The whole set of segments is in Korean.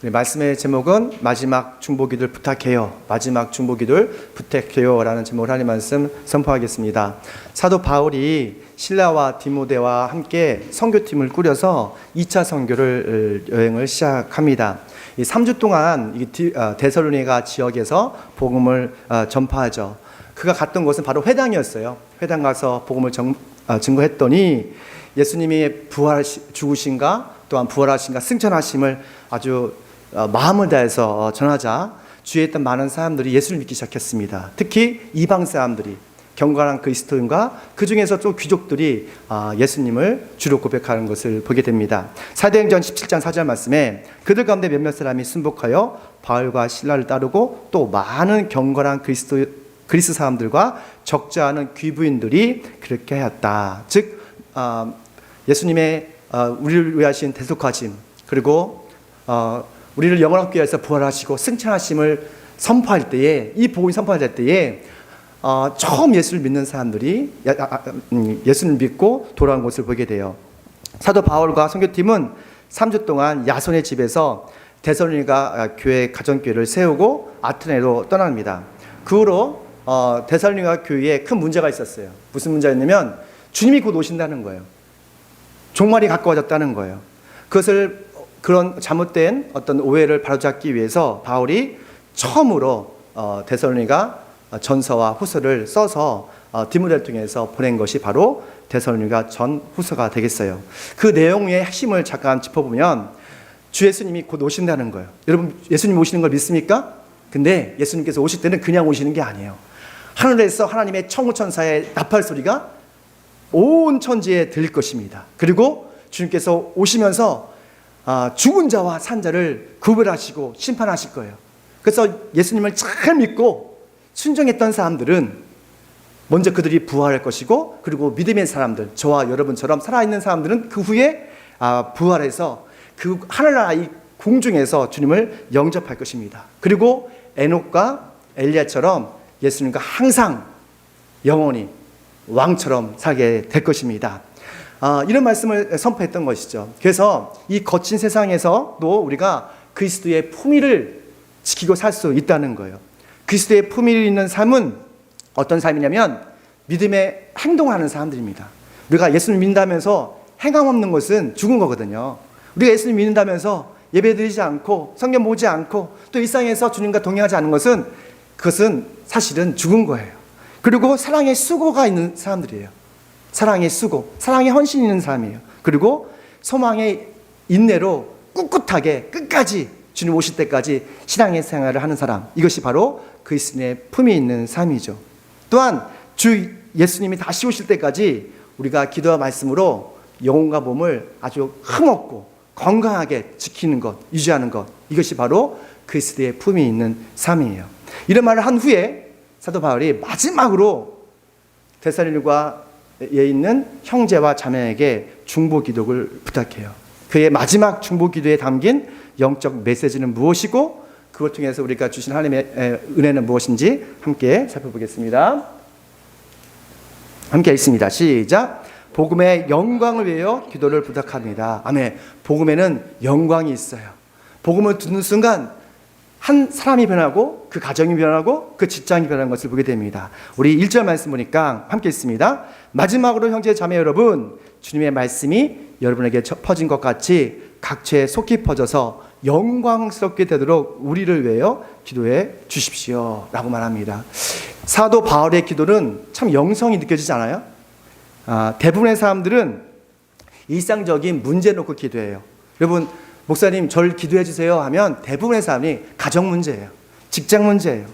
우리 말씀의 제목은 마지막 중보기도를 부탁해요. 마지막 중보기도를 부탁해요 라는 제목으로 하나님 말씀 선포하겠습니다. 사도 바울이 실라와 디모데와 함께 선교팀을 꾸려서 2차 선교를 여행을 시작합니다. 이 3주 동안 데살로니가 지역에서 복음을 전파하죠. 그가 갔던 곳은 바로 회당이었어요. 회당 가서 복음을 증거했더니 예수님이 죽으신가 또한 부활하신가 승천하심을 아주 마음을 다해서 전하자 주위에 있던 많은 사람들이 예수를 믿기 시작했습니다. 특히 이방 사람들이, 경건한 그리스도인과 그 중에서 좀 귀족들이 예수님을 주로 고백하는 것을 보게 됩니다. 사도행전 17장 4절 말씀에 그들 가운데 몇몇 사람이 순복하여 바울과 실라를 따르고 또 많은 경건한 그리스 사람들과 적지 않은 귀부인들이 그렇게 하였다. 즉 예수님의 우리를 위하신 대속하심, 그리고 우리를 영원하게 위해서 부활하시고 승천하심을 선포할 때에, 이 복음이 선포할 때에 처음 예수를 믿는 사람들이 예수를 믿고 돌아온 것을 보게 돼요. 사도 바울과 선교팀은 3주 동안 야손의 집에서 데살로니가 교회 가정교회를 세우고 아테네로 떠납니다. 그 후로 데살로니가 교회에 큰 문제가 있었어요. 무슨 문제였냐면 주님이 곧 오신다는 거예요. 종말이 가까워졌다는 거예요. 그런 잘못된 어떤 오해를 바로잡기 위해서 바울이 처음으로 데살로니가 전서와 후서를 써서 디모데를 통해서 보낸 것이 바로 데살로니가 전 후서가 되겠어요. 그 내용의 핵심을 잠깐 짚어보면 주 예수님이 곧 오신다는 거예요. 여러분 예수님 오시는 걸 믿습니까? 근데 예수님께서 오실 때는 그냥 오시는 게 아니에요. 하늘에서 하나님의 천군천사의 나팔 소리가 온 천지에 들릴 것입니다. 그리고 주님께서 오시면서 죽은 자와 산 자를 구별하시고 심판하실 거예요. 그래서 예수님을 잘 믿고 순종했던 사람들은 먼저 그들이 부활할 것이고, 그리고 믿음의 사람들, 저와 여러분처럼 살아있는 사람들은 그 후에 부활해서 그 하늘나라 이 공중에서 주님을 영접할 것입니다. 그리고 에녹과 엘리야처럼 예수님과 항상 영원히 왕처럼 살게 될 것입니다. 이런 말씀을 선포했던 것이죠. 그래서 이 거친 세상에서도 우리가 그리스도의 품위를 지키고 살 수 있다는 거예요. 그리스도의 품위를 있는 삶은 어떤 삶이냐면 믿음의 행동하는 사람들입니다. 우리가 예수님 믿는다면서 행함 없는 것은 죽은 거거든요. 우리가 예수님 믿는다면서 예배드리지 않고 성경 보지 않고 또 일상에서 주님과 동행하지 않는 것은, 그것은 사실은 죽은 거예요. 그리고 사랑의 수고가 있는 사람들이에요. 사랑의 수고, 사랑의 헌신이 있는 사람이에요. 그리고 소망의 인내로 꿋꿋하게 끝까지 주님 오실 때까지 신앙의 생활을 하는 사람, 이것이 바로 그리스도의 품이 있는 삶이죠. 또한 주 예수님이 다시 오실 때까지 우리가 기도와 말씀으로 영혼과 몸을 아주 힘없고 건강하게 지키는 것, 유지하는 것, 이것이 바로 그리스도의 품이 있는 삶이에요. 이런 말을 한 후에 사도 바울이 마지막으로 데살로니가에 있는 형제와 자매에게 중보 기도를 부탁해요. 그의 마지막 중보 기도에 담긴 영적 메시지는 무엇이고, 그걸 통해서 우리가 주신 하나님의 은혜는 무엇인지 함께 살펴보겠습니다. 함께 읽습니다. 시작. 복음의 영광을 위하여 기도를 부탁합니다. 아멘. 복음에는 영광이 있어요. 복음을 듣는 순간 한 사람이 변하고 그 가정이 변하고 그 직장이 변하는 것을 보게 됩니다. 우리 1절 말씀 보니까 함께 읽습니다. 마지막으로 형제 자매 여러분, 주님의 말씀이 여러분에게 퍼진 것 같이 각처에 속히 퍼져서 영광스럽게 되도록 우리를 위하여 기도해 주십시오 라고 말합니다. 사도 바울의 기도는 참 영성이 느껴지지 않아요? 대부분의 사람들은 일상적인 문제 놓고 기도해요. 여러분, 목사님 저를 기도해 주세요 하면 대부분의 사람이 가정 문제예요. 직장 문제예요.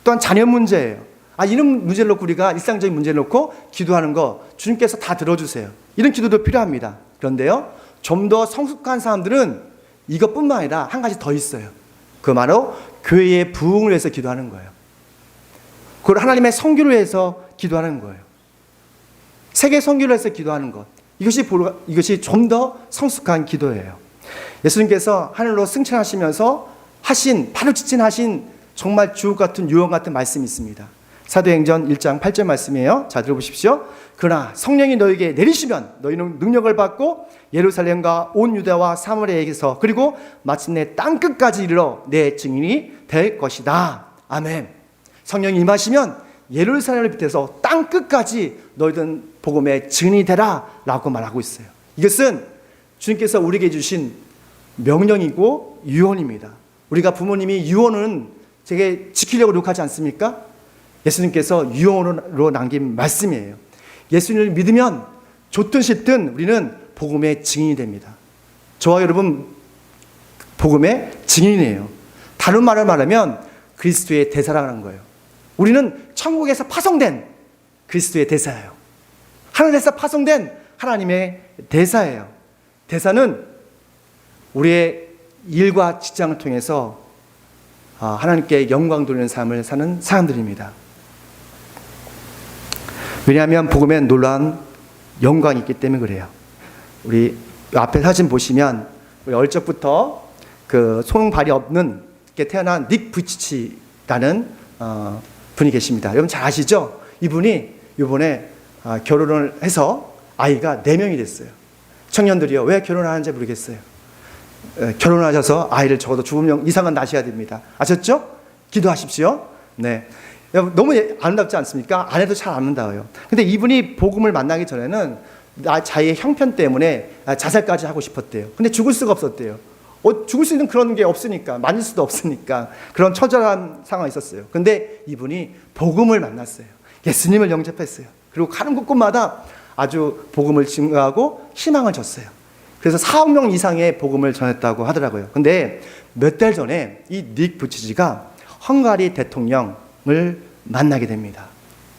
또한 자녀 문제예요. 이런 문제를 놓고 우리가 일상적인 문제를 놓고 기도하는 거 주님께서 다 들어주세요. 이런 기도도 필요합니다. 그런데요, 좀 더 성숙한 사람들은 이것뿐만 아니라 한 가지 더 있어요. 그 바로 교회의 부흥을 위해서 기도하는 거예요. 그리고 하나님의 선교를 위해서 기도하는 거예요. 세계 선교를 위해서 기도하는 것. 이것이 좀 더 성숙한 기도예요. 예수님께서 하늘로 승천하시면서 바로 직진하신 정말 주옥 같은 유언 같은 말씀이 있습니다. 사도행전 1장 8절 말씀이에요. 자, 들어보십시오. 그러나 성령이 너에게 내리시면 너희는 능력을 받고 예루살렘과 온 유다와 사마리아에게서 그리고 마침내 땅끝까지 이르러 내 증인이 될 것이다. 아멘. 성령이 임하시면 예루살렘을 비롯해서 땅끝까지 너희들은 복음의 증인이 되라 라고 말하고 있어요. 이것은 주님께서 우리에게 주신 명령이고 유언입니다. 우리가 부모님이 유언은 되게 지키려고 노력하지 않습니까? 예수님께서 유언으로 남긴 말씀이에요. 예수님을 믿으면 좋든 싫든 우리는 복음의 증인이 됩니다. 저와 여러분 복음의 증인이에요. 다른 말을 말하면 그리스도의 대사라는 거예요. 우리는 천국에서 파송된 그리스도의 대사예요. 하늘에서 파송된 하나님의 대사예요. 대사는 우리의 일과 직장을 통해서 하나님께 영광 돌리는 삶을 사는 사람들입니다. 왜냐하면 복음에 놀라운 영광이 있기 때문에 그래요. 우리 앞에 사진 보시면 우리 어릴 적부터 그 손발이 없는 태어난 닉 부치치라는 분이 계십니다. 여러분 잘 아시죠? 이분이 이번에 결혼을 해서 아이가 4명이 됐어요. 청년들이요, 왜 결혼하는지 모르겠어요. 결혼하셔서 아이를 적어도 죽음 이상은 낳으셔야 됩니다. 아셨죠? 기도하십시오. 네. 너무 아름답지 않습니까? 아내도 잘 아름다워요. 근데 이분이 복음을 만나기 전에는 자기의 형편 때문에 자살까지 하고 싶었대요. 근데 죽을 수가 없었대요. 죽을 수 있는 그런 게 없으니까, 만질 수도 없으니까 그런 처절한 상황이 있었어요. 근데 이분이 복음을 만났어요. 예수님을 영접했어요. 그리고 가는 곳곳마다 아주 복음을 증거하고 희망을 줬어요. 그래서 4억 명 이상의 복음을 전했다고 하더라고요. 근데 몇 달 전에 이 닉 부치치가 헝가리 대통령을 만나게 됩니다.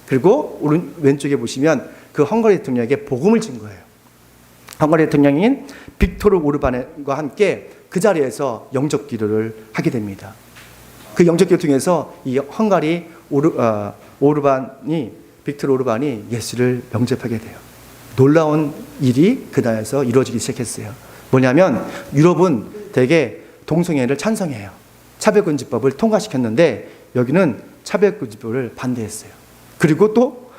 그리고 오른 왼쪽에 보시면 그 헝가리 대통령에게 복음을 준 거예요. 헝가리 대통령인 빅토르 오르반과 함께 그 자리에서 영접 기도를 하게 됩니다. 그 영접 기도 통해서 이 헝가리 빅토르 오르반이 예수를 영접하게 돼요. 놀라운 일이 그날에서 이루어지기 시작했어요. 뭐냐면 유럽은 대개 동성애를 찬성해요. 차별금지법을 통과시켰는데 여기는 차별금지법을 반대했어요. 그리고 또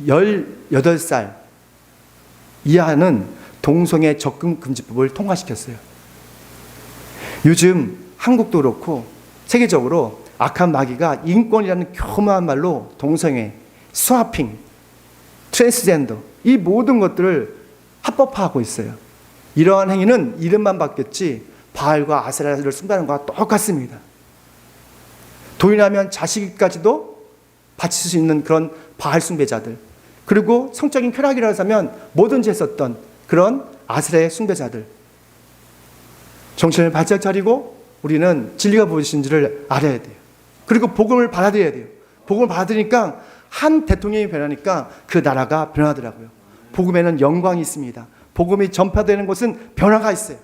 18살 이하는 동성애 적금금지법을 통과시켰어요. 요즘 한국도 그렇고 세계적으로 악한 마귀가 인권이라는 교묘한 말로 동성애, 스와핑, 트랜스젠더 이 모든 것들을 합법화하고 있어요. 이러한 행위는 이름만 바뀌었지 바알과 아세라를 숭배하는 것과 똑같습니다. 도인하면 자식까지도 바칠 수 있는 그런 바알 숭배자들, 그리고 성적인 쾌락이라고 하면 뭐든지 했었던 그런 아세라의 숭배자들, 정신을 바짝 차리고 우리는 진리가 무엇인지를 알아야 돼요. 그리고 복음을 받아들여야 돼요. 복음을 받아들이니까 한 대통령이 변하니까 그 나라가 변하더라고요. 복음에는 영광이 있습니다. 복음이 전파되는 곳은 변화가 있어요.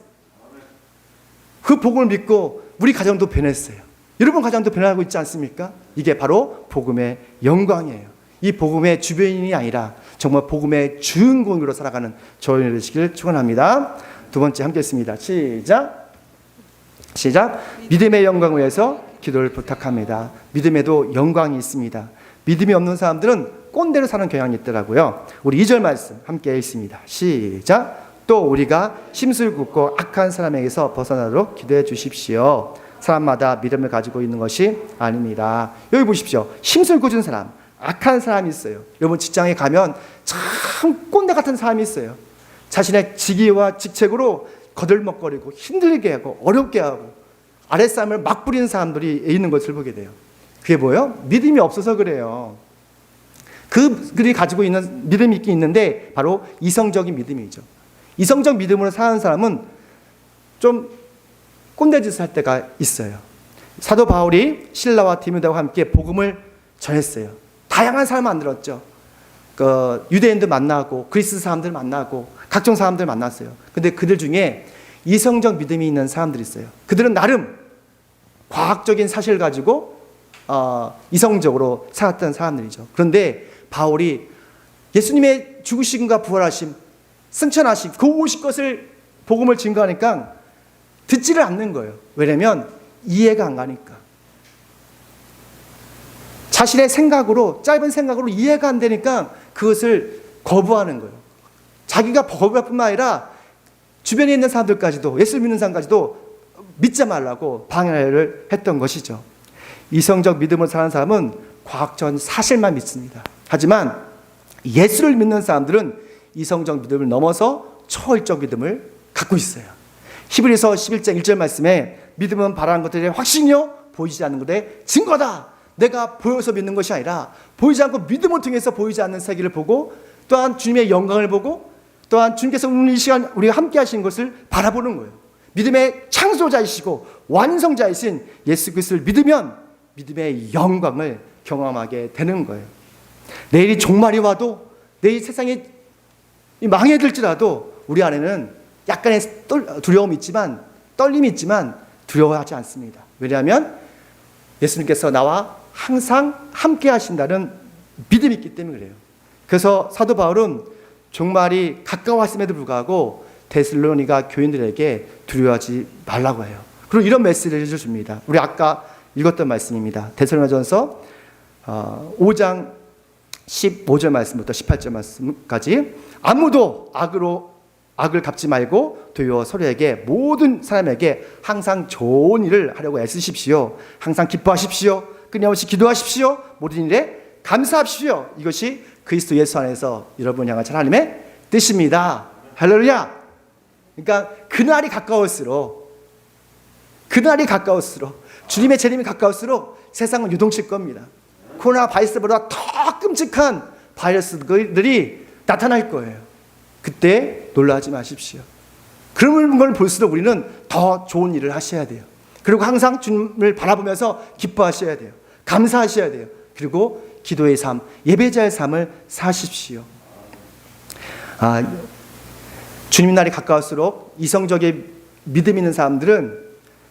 그 복음을 믿고 우리 가정도 변했어요. 여러분 가정도 변화하고 있지 않습니까? 이게 바로 복음의 영광이에요. 이 복음의 주변인이 아니라 정말 복음의 주인공으로 살아가는 저희들 되시길 축원합니다. 두 번째 함께 했습니다. 시작. 믿음의 영광을 위해서 기도를 부탁합니다. 믿음에도 영광이 있습니다. 믿음이 없는 사람들은 꼰대로 사는 경향이 있더라고요. 우리 2절 말씀 함께 읽습니다. 시작. 또 우리가 심술 굽고 악한 사람에게서 벗어나도록 기도해 주십시오. 사람마다 믿음을 가지고 있는 것이 아닙니다. 여기 보십시오. 심술 굳은 사람, 악한 사람이 있어요. 여러분 직장에 가면 참 꼰대 같은 사람이 있어요. 자신의 직위와 직책으로 거들먹거리고 힘들게 하고 어렵게 하고 아랫사람을 막 부리는 사람들이 있는 것을 보게 돼요. 그게 뭐예요? 믿음이 없어서 그래요. 그들이 가지고 있는 믿음이 있긴 있는데 바로 이성적인 믿음이죠. 이성적 믿음으로 사는 사람은 좀 꼰대짓을 할 때가 있어요. 사도 바울이 실라와 디모데와 함께 복음을 전했어요. 다양한 사람 만들었죠. 유대인들 만나고 그리스 사람들 만나고 각종 사람들 만났어요. 근데 그들 중에 이성적 믿음이 있는 사람들이 있어요. 그들은 나름 과학적인 사실을 가지고 이성적으로 살았던 사람들이죠. 그런데 바울이 예수님의 죽으심과 부활하심, 승천하심, 그 오실 것을 복음을 증거하니까 듣지를 않는 거예요. 왜냐하면 이해가 안 가니까. 자신의 생각으로, 짧은 생각으로 이해가 안 되니까 그것을 거부하는 거예요. 자기가 거부할 뿐만 아니라 주변에 있는 사람들까지도, 예수를 믿는 사람까지도 믿지 말라고 방해를 했던 것이죠. 이성적 믿음을 사는 사람은 과학적인 사실만 믿습니다. 하지만 예수를 믿는 사람들은 이성적 믿음을 넘어서 초월적 믿음을 갖고 있어요. 히브리서 11장 1절 말씀에 믿음은 바라는 것들의 확신이요 보이지 않는 것의 증거다. 내가 보여서 믿는 것이 아니라 보이지 않고 믿음을 통해서 보이지 않는 세계를 보고, 또한 주님의 영광을 보고, 또한 주님께서 오늘 이 시간 우리가 함께 하신 것을 바라보는 거예요. 믿음의 창조자이시고 완성자이신 예수 그리스도를 믿으면 믿음의 영광을 경험하게 되는 거예요. 내일이 종말이 와도, 내일 세상이 망해들지라도 우리 안에는 약간의 두려움이 있지만, 떨림이 있지만 두려워하지 않습니다. 왜냐하면 예수님께서 나와 항상 함께 하신다는 믿음이 있기 때문에 그래요. 그래서 사도 바울은 종말이 가까웠음에도 불구하고 데살로니가 교인들에게 두려워하지 말라고 해요. 그리고 이런 메시지를 줍니다. 우리 아까 읽었던 말씀입니다. 데살로니가전서 5장 15절 말씀부터 18절 말씀까지, 아무도 악을 갚지 말고 도리어 서로에게, 모든 사람에게 항상 좋은 일을 하려고 애쓰십시오. 항상 기뻐하십시오. 끊임없이 기도하십시오. 모든 일에 감사하십시오. 이것이 그리스도 예수 안에서 여러분 향한 하나님의 뜻입니다. 할렐루야. 그러니까 그날이 가까울수록 주님의 재림이 가까울수록 세상은 요동칠 겁니다. 코로나 바이러스보다 더 끔찍한 바이러스들이 나타날 거예요. 그때 놀라지 마십시오. 그런 걸 볼수록 우리는 더 좋은 일을 하셔야 돼요. 그리고 항상 주님을 바라보면서 기뻐하셔야 돼요. 감사하셔야 돼요. 그리고 기도의 삶, 예배자의 삶을 사십시오. 주님 날이 가까울수록 이성적인 믿음 있는 사람들은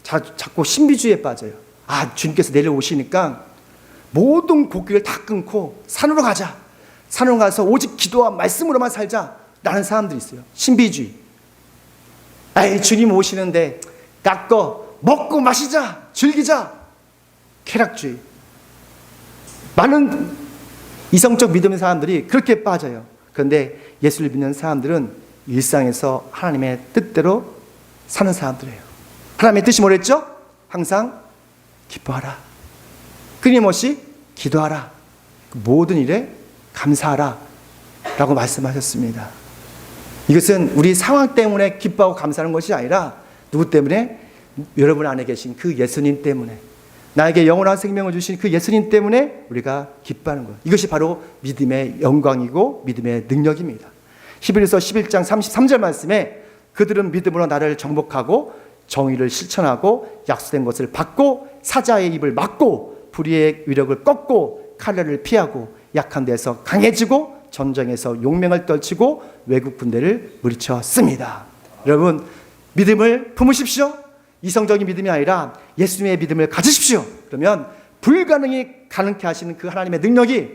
자꾸 신비주의에 빠져요. 주님께서 내려오시니까 모든 곡기를 다 끊고 산으로 가자. 산으로 가서 오직 기도와 말씀으로만 살자. 라는 사람들이 있어요. 신비주의. 주님 오시는데 깎어 먹고 마시자. 즐기자. 쾌락주의. 많은 이성적 믿음의 사람들이 그렇게 빠져요. 그런데 예수를 믿는 사람들은 일상에서 하나님의 뜻대로 사는 사람들이에요. 하나님의 뜻이 뭐랬죠? 항상 기뻐하라. 끊임없이 기도하라. 모든 일에 감사하라. 라고 말씀하셨습니다. 이것은 우리 상황 때문에 기뻐하고 감사하는 것이 아니라 누구 때문에? 여러분 안에 계신 그 예수님 때문에, 나에게 영원한 생명을 주신 그 예수님 때문에 우리가 기뻐하는 것. 이것이 바로 믿음의 영광이고 믿음의 능력입니다. 히브리서 11장 33절 말씀에 그들은 믿음으로 나를 정복하고 정의를 실천하고 약속된 것을 받고 사자의 입을 막고 불의의 위력을 꺾고 칼날을 피하고 약한 데서 강해지고 전쟁에서 용맹을 떨치고 외국 군대를 물리쳤습니다. 여러분, 믿음을 품으십시오. 이성적인 믿음이 아니라 예수님의 믿음을 가지십시오. 그러면 불가능이 가능케 하시는 그 하나님의 능력이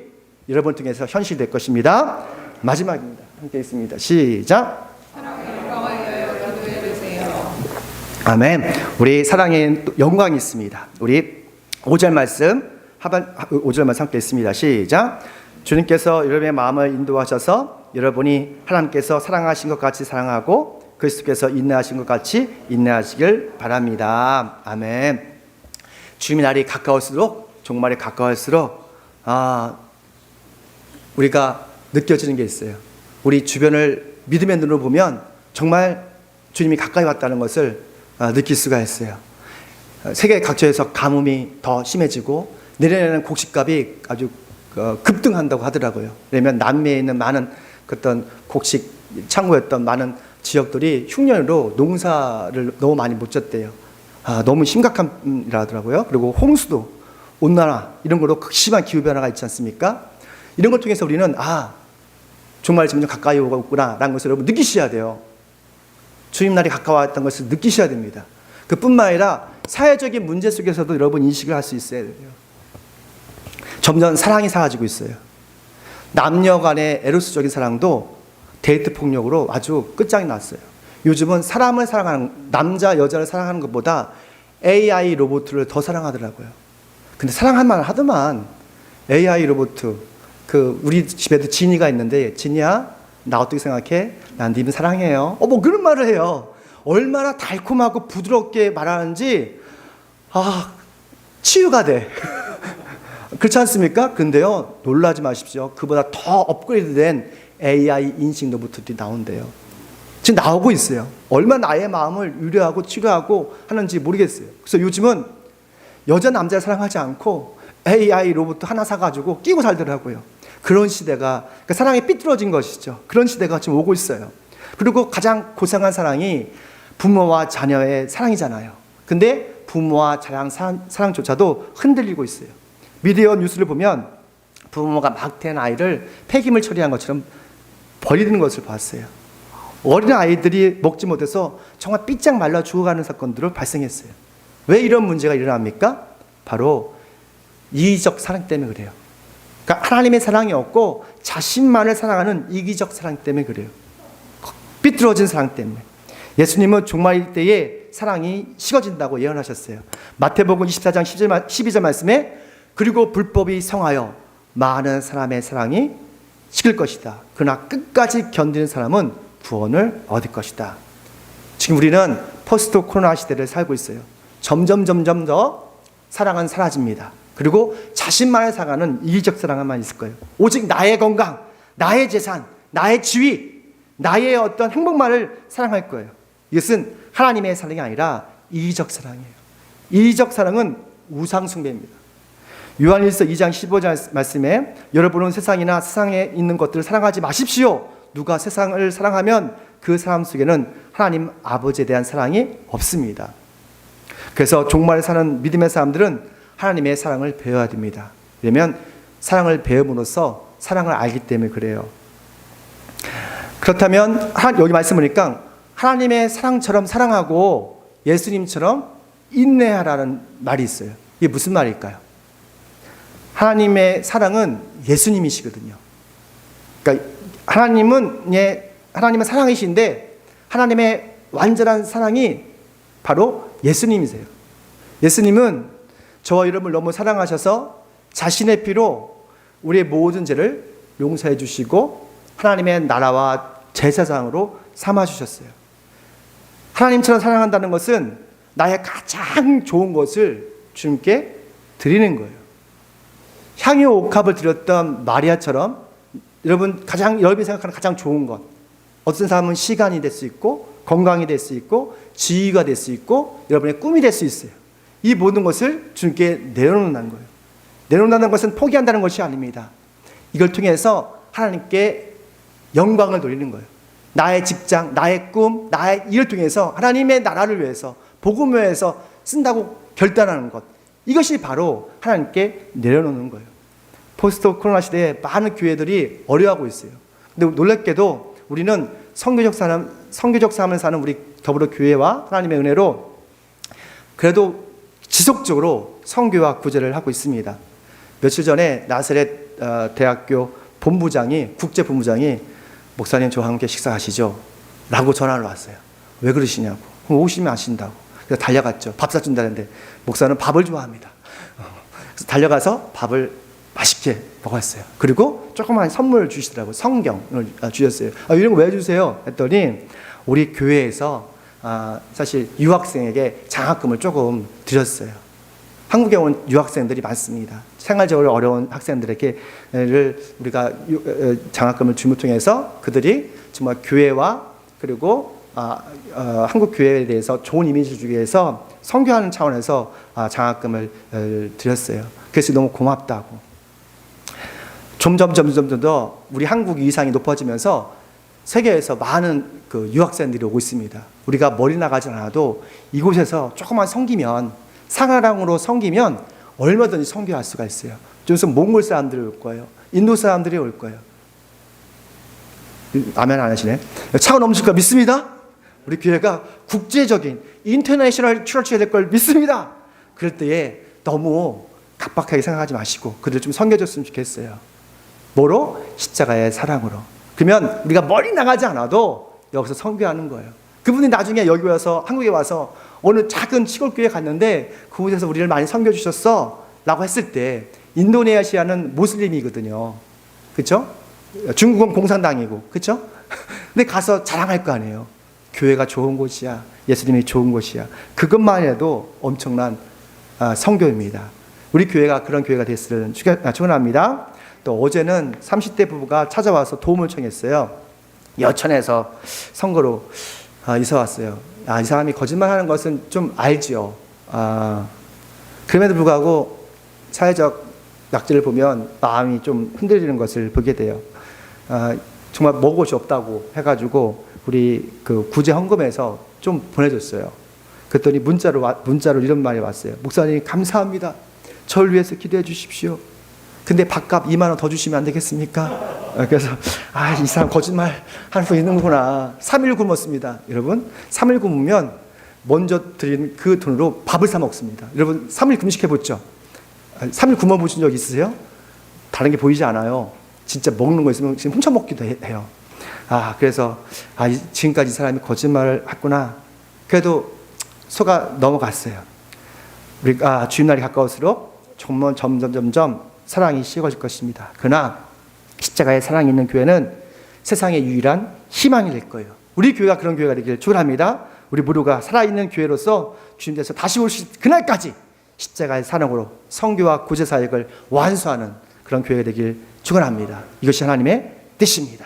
여러분 통해서 현실될 것입니다. 마지막입니다. 함께 있습니다. 시작. 아멘. 우리 사랑의 영광이 있습니다. 우리 5절 말씀 5절 말씀 함께 있습니다. 시작. 주님께서 여러분의 마음을 인도하셔서 여러분이 하나님께서 사랑하신 것 같이 사랑하고 그리스도께서 인내하신 것 같이 인내하시길 바랍니다. 아멘. 주님의 날이 가까울수록, 종말이 가까울수록 우리가 느껴지는 게 있어요. 우리 주변을 믿음의 눈으로 보면 정말 주님이 가까이 왔다는 것을 느낄 수가 있어요. 세계 각처에서 가뭄이 더 심해지고 내년에는 곡식값이 아주 급등한다고 하더라고요. 왜냐하면 남미에 있는 많은 어떤 곡식 창고였던 많은 지역들이 흉년으로 농사를 너무 많이 못 졌대요. 너무 심각한 일하더라고요. 그리고 홍수도, 온난화 이런 걸로 극심한 기후변화가 있지 않습니까? 이런 걸 통해서 우리는 종말이 점점 가까이 오고 있구나 라는 것을 여러분 느끼셔야 돼요. 주님 날이 가까웠던 것을 느끼셔야 됩니다. 그뿐만 아니라 사회적인 문제 속에서도 여러분 인식을 할 수 있어야 돼요. 점점 사랑이 사라지고 있어요. 남녀 간의 에로스적인 사랑도 데이트 폭력으로 아주 끝장이 났어요. 요즘은 사람을 사랑하는, 남자 여자를 사랑하는 것보다 AI 로봇을 더 사랑하더라고요. 근데 사랑할 만 하더만 AI 로봇, 우리 집에도 진이가 있는데, 진이야, 나 어떻게 생각해? 난 님 사랑해요. 뭐 그런 말을 해요. 얼마나 달콤하고 부드럽게 말하는지, 치유가 돼. 그렇지 않습니까? 근데요, 놀라지 마십시오. 그보다 더 업그레이드된 AI 인식 로봇들이 나온대요. 지금 나오고 있어요. 얼마나 나의 마음을 유려하고 치료하고 하는지 모르겠어요. 그래서 요즘은 여자 남자를 사랑하지 않고 AI 로봇 하나 사가지고 끼고 살더라고요. 그런 시대가, 그러니까 사랑이 삐뚤어진 것이죠. 그런 시대가 지금 오고 있어요. 그리고 가장 고상한 사랑이 부모와 자녀의 사랑이잖아요. 근데 부모와 자녀 사랑조차도 흔들리고 있어요. 미디어 뉴스를 보면 부모가 막된 아이를 폐기물 처리한 것처럼 버리는 것을 봤어요. 어린 아이들이 먹지 못해서 정말 삐짝 말라 죽어가는 사건들을 발생했어요. 왜 이런 문제가 일어납니까? 바로 이기적 사랑 때문에 그래요. 그러니까 하나님의 사랑이 없고 자신만을 사랑하는 이기적 사랑 때문에 그래요. 삐뚤어진 사랑 때문에. 예수님은 종말일 때에 사랑이 식어진다고 예언하셨어요. 마태복음 24장 12절 말씀에 그리고 불법이 성하여 많은 사람의 사랑이 식을 것이다. 그러나 끝까지 견디는 사람은 구원을 얻을 것이다. 지금 우리는 포스트 코로나 시대를 살고 있어요. 점점 더 사랑은 사라집니다. 그리고 자신만을 사랑하는 이기적 사랑만 있을 거예요. 오직 나의 건강, 나의 재산, 나의 지위, 나의 어떤 행복만을 사랑할 거예요. 이것은 하나님의 사랑이 아니라 이기적 사랑이에요. 이기적 사랑은 우상 숭배입니다. 요한일서 2장 15절 말씀에 여러분은 세상이나 세상에 있는 것들을 사랑하지 마십시오. 누가 세상을 사랑하면 그 사람 속에는 하나님 아버지에 대한 사랑이 없습니다. 그래서 종말에 사는 믿음의 사람들은 하나님의 사랑을 배워야 됩니다. 왜냐하면 사랑을 배움으로써 사랑을 알기 때문에 그래요. 그렇다면 여기 말씀 보니까 하나님의 사랑처럼 사랑하고 예수님처럼 인내하라는 말이 있어요. 이게 무슨 말일까요? 하나님의 사랑은 예수님이시거든요. 그러니까 하나님은 사랑이신데 하나님의 완전한 사랑이 바로 예수님이세요. 예수님은 저와 여러분을 너무 사랑하셔서 자신의 피로 우리의 모든 죄를 용서해 주시고 하나님의 나라와 제사장으로 삼아주셨어요. 하나님처럼 사랑한다는 것은 나의 가장 좋은 것을 주님께 드리는 거예요. 향유 옥합을 드렸던 마리아처럼 여러분이 생각하는 가장 좋은 것, 어떤 사람은 시간이 될 수 있고 건강이 될 수 있고 지위가 될 수 있고 여러분의 꿈이 될 수 있어요. 이 모든 것을 주님께 내려놓는다는 거예요. 내려놓는다는 것은 포기한다는 것이 아닙니다. 이걸 통해서 하나님께 영광을 돌리는 거예요. 나의 직장, 나의 꿈, 나의 일을 통해서 하나님의 나라를 위해서 복음을 위해서 쓴다고 결단하는 것, 이것이 바로 하나님께 내려놓는 거예요. 포스트 코로나 시대에 많은 교회들이 어려워하고 있어요. 근데 놀랍게도 우리는 선교적 삶을 사는 우리 더불어 교회와 하나님의 은혜로 그래도 지속적으로 선교와 구제를 하고 있습니다. 며칠 전에 나사렛 대학교 국제본부장이 목사님 저와 함께 식사하시죠? 라고 전화를 왔어요. 왜 그러시냐고. 그럼 오시면 아신다고. 그래서 달려갔죠. 밥 사준다는데 목사는 밥을 좋아합니다. 그래서 달려가서 밥을 맛있게 먹었어요. 그리고 조그만 선물을 주시더라고요. 성경을 주셨어요. 이런 거 왜 주세요? 했더니 우리 교회에서 사실 유학생에게 장학금을 조금 드렸어요. 한국에 온 유학생들이 많습니다. 생활적으로 어려운 학생들에게 우리가 장학금을 줌을 통해서 그들이 정말 교회와 그리고 한국 교회에 대해서 좋은 이미지를 주기 위해서 선교하는 차원에서 장학금을 드렸어요. 그래서 너무 고맙다고. 점점 더 우리 한국 위상이 높아지면서 세계에서 많은 유학생들이 오고 있습니다. 우리가 머리 나가지 않아도 이곳에서 조금만 섬기면, 상하랑으로 섬기면 얼마든지 선교할 수가 있어요. 그래서 몽골 사람들이 올 거예요. 인도 사람들이 올 거예요. 아멘 안 하시네. 차가 넘칠 거 믿습니다. 우리 교회가 국제적인 인터내셔널 처치가 될 걸 믿습니다. 그럴 때에 너무 각박하게 생각하지 마시고 그들 좀 섬겨줬으면 좋겠어요. 뭐로? 십자가의 사랑으로. 그러면 우리가 멀리 나가지 않아도 여기서 선교하는 거예요. 그분이 나중에 여기 와서 한국에 와서 어느 작은 시골 교회에 갔는데 그곳에서 우리를 많이 섬겨주셨어 라고 했을 때 인도네시아는 모슬림이거든요. 그렇죠? 중국은 공산당이고, 그렇죠? 근데 가서 자랑할 거 아니에요. 교회가 좋은 곳이야. 예수님이 좋은 곳이야. 그것만 해도 엄청난 선교입니다. 우리 교회가 그런 교회가 됐으면 축원합니다. 또 어제는 30대 부부가 찾아와서 도움을 청했어요. 여천에서 선거로 이사 왔어요. 이 사람이 거짓말하는 것은 좀 알지요. 그럼에도 불구하고 사회적 낙지를 보면 마음이 좀 흔들리는 것을 보게 돼요. 정말 먹을 곳이 없다고 해가지고 우리 그 구제 헌금에서 좀 보내줬어요. 그랬더니 문자로 이런 말이 왔어요. 목사님 감사합니다. 저를 위해서 기도해 주십시오. 근데 밥값 2만 원 더 주시면 안 되겠습니까? 그래서 이 사람 거짓말 할 수 있는구나. 3일 굶었습니다. 여러분 3일 굶으면 먼저 드린 그 돈으로 밥을 사 먹습니다. 여러분 3일 금식해 보죠. 3일 굶어 보신 적 있으세요? 다른 게 보이지 않아요. 진짜 먹는 거 있으면 지금 훔쳐 먹기도 해요. 그래서 지금까지 이 사람이 거짓말을 했구나. 그래도 속아 넘어갔어요. 우리가 주님날이 가까울수록 정말 점점 사랑이 식어질 것입니다. 그러나 십자가의 사랑이 있는 교회는 세상의 유일한 희망이 될 거예요. 우리 교회가 그런 교회가 되기를 축원합니다. 우리 모두가 살아있는 교회로서 주님께서 다시 오실 그날까지 십자가의 사랑으로 선교와 구제 사역을 완수하는 그런 교회가 되길 축원합니다. 이것이 하나님의 뜻입니다.